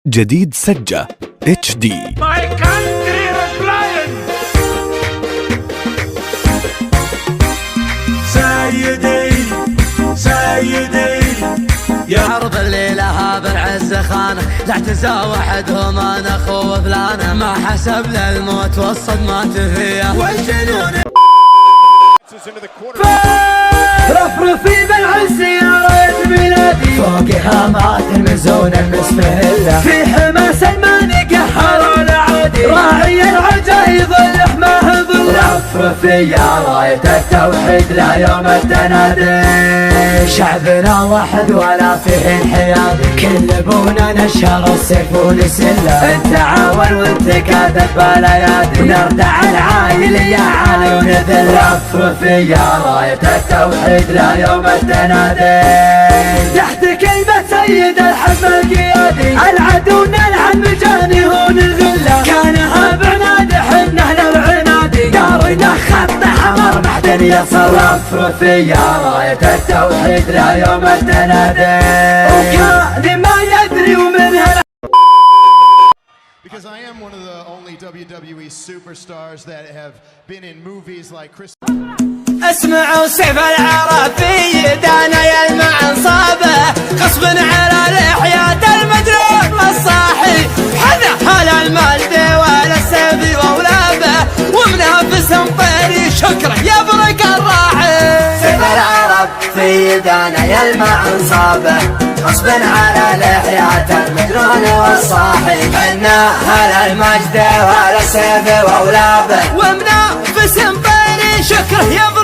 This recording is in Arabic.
جديد سجة HD. My country is flying. سيدي يا عرض الليلة هذا العز خانه، لا اعتزى وحدهم انا اخو فلانه، ما حسب للموت والصدمات فيه والجنون. رفرفي بالعز يا ريت بلادي، فوق هامات المزون المسمهله، في حماس الماني قهر العادي، راعي العجايب اللحمه ظل. رفرفي يا راية التوحيد لا يوم التنادي، شعبنا واحد ولا فيه انحياد، كل ابونا نشر السيف ونسله، التعاون والتكاتف بالايادي، نردع العايل يا عالي ونذل. رفرفي يا راية التوحيد لا يوم التنادي، تحت كلمة سيد الحزب القيادي، العدو نلعن مجاني هون الذلة، كانها بعناد حنا للعنادي، دارنا خط حمر محدن يصل. رفرفي يا راية التوحيد لا يوم التنادي، وكان ما يدري ومنها. Because I am one of the only WWE superstars that have been in movies like Chris. اسمعوا سيف العرب في يدانا يلمع انصابه، غصب على لحيات المدروب للصاحي، حذا هلا المجد ولا السيف واولابه، ومنافس طيري شكره يبرق الراحي. سيف العرب في يدانا يلمع انصابه، غصب على لحيات المدرون والصاحي، حنا هلا المجد ولا السيف واولابه، ومنافس طيري شكره يبرق